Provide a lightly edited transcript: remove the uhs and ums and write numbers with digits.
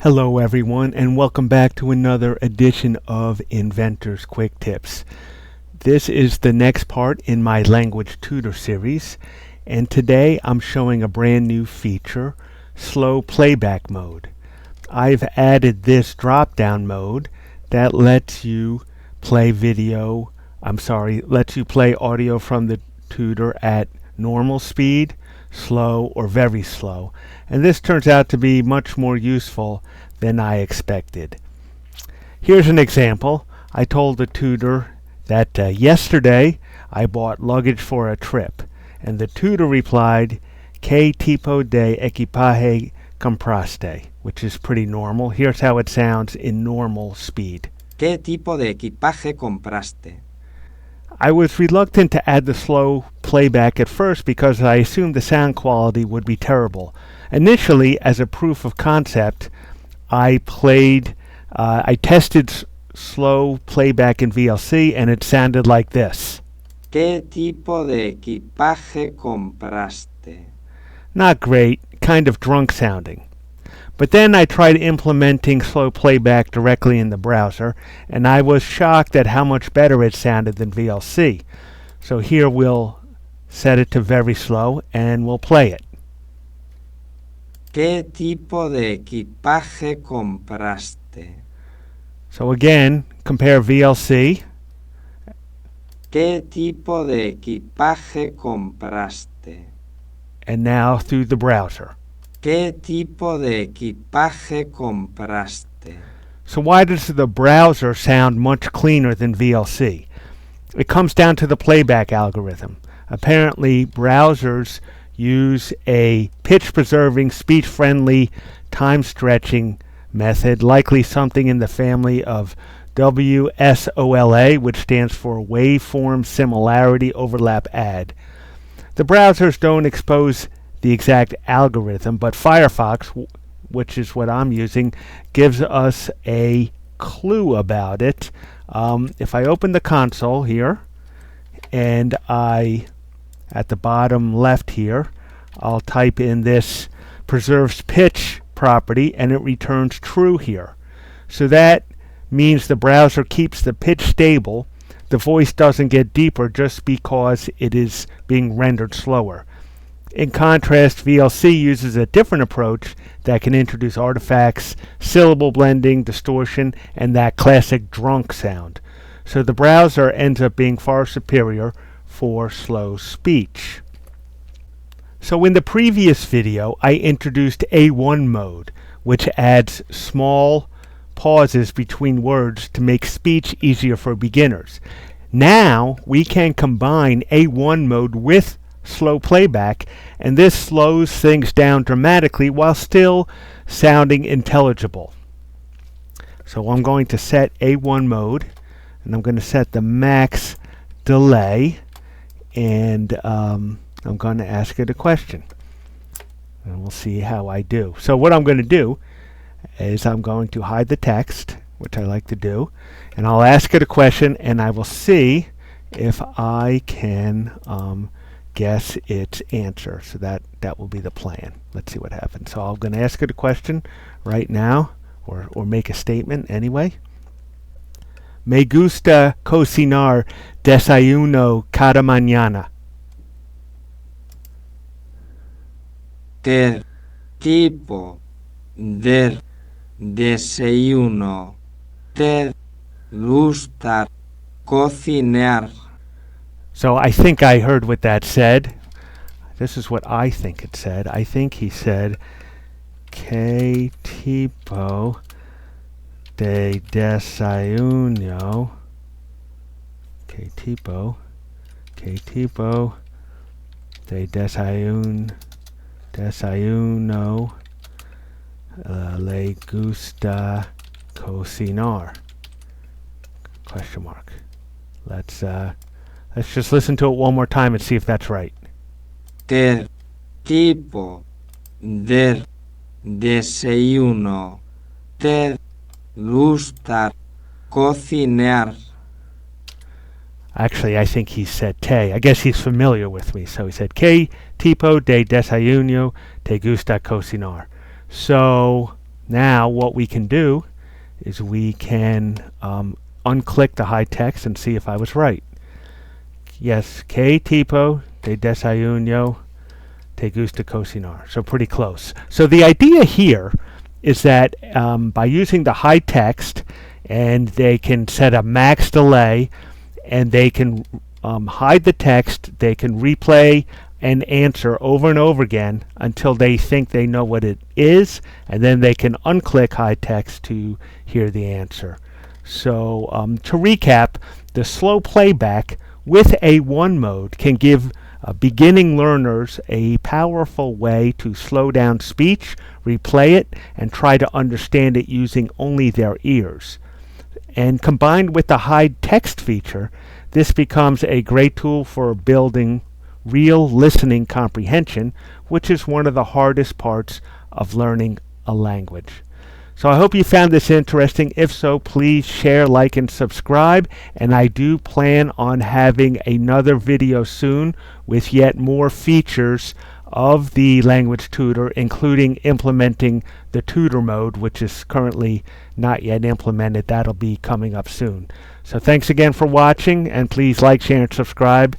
Hello everyone, and welcome back to another edition of Inventor's Quick Tips. This is the next part in my language tutor series, and today I'm showing a brand new feature, slow playback mode. I've added this drop-down mode that lets you play lets you play audio from the tutor at normal speed, slow, or very slow. And this turns out to be much more useful than I expected. Here's an example. I told the tutor that yesterday I bought luggage for a trip, and the tutor replied, "¿Qué tipo de equipaje compraste?" which is pretty normal. Here's how it sounds in normal speed. ¿Qué tipo de equipaje compraste? I was reluctant to add the slow playback at first because I assumed the sound quality would be terrible. Initially, as a proof of concept, I tested slow playback in VLC and it sounded like this. ¿Qué tipo de equipaje compraste? Not great, kind of drunk sounding. But then I tried implementing slow playback directly in the browser, and I was shocked at how much better it sounded than VLC. So here we'll set it to very slow, and we'll play it. ¿Qué tipo de equipaje compraste? So again, compare VLC. ¿Qué tipo de equipaje compraste? And now through the browser. ¿Qué tipo de equipaje compraste? So why does the browser sound much cleaner than VLC? It comes down to the playback algorithm. Apparently, browsers use a pitch-preserving, speech-friendly, time-stretching method, likely something in the family of WSOLA, which stands for Waveform Similarity Overlap Add. The browsers don't expose the exact algorithm, but Firefox, which is what I'm using, gives us a clue about it. If I open the console here, and at the bottom left here, I'll type in this preserves pitch property, and it returns true here. So that means the browser keeps the pitch stable. The voice doesn't get deeper just because it is being rendered slower. In contrast, VLC uses a different approach that can introduce artifacts, syllable blending, distortion, and that classic drunk sound. So the browser ends up being far superior for slow speech. So in the previous video, I introduced A1 mode, which adds small pauses between words to make speech easier for beginners. Now we can combine A1 mode with slow playback, and this slows things down dramatically while still sounding intelligible. So I'm going to set A1 mode, and I'm going to set the max delay, and I'm going to ask it a question, and we'll see how I do. So what I'm going to do is I'm going to hide the text, which I like to do, and I'll ask it a question, and I will see if I can guess its answer. So that will be the plan. Let's see what happens. So I'm going to ask it a question right now, or make a statement anyway. Me gusta cocinar desayuno cada mañana. ¿Qué tipo de desayuno te gusta cocinar? So I think I heard what that said. This is what I think it said. I think he said, ¿Qué tipo de desayuno? ¿Qué tipo de desayuno le gusta cocinar? Question mark. Let's just listen to it one more time and see if that's right. ¿Qué tipo de desayuno te gusta cocinar? Actually, I think he said te. I guess he's familiar with me. So he said, ¿Qué tipo de desayuno te gusta cocinar? So Now what we can do is we can unclick the hide text and see if I was right. Yes, que tipo de desayuno te gusta cocinar. So pretty close. So the idea here is that by using the hide text, and they can set a max delay, and they can hide the text, they can replay and answer over and over again until they think they know what it is, and then they can unclick hide text to hear the answer. So to recap, the slow playback with A1 mode can give beginning learners a powerful way to slow down speech, replay it, and try to understand it using only their ears. And combined with the hide text feature, this becomes a great tool for building real listening comprehension, which is one of the hardest parts of learning a language. So I hope you found this interesting. If so, please share, like, and subscribe. And I do plan on having another video soon with yet more features of the Language Tutor, including implementing the tutor mode, which is currently not yet implemented. That'll be coming up soon. So thanks again for watching, and please like, share, and subscribe.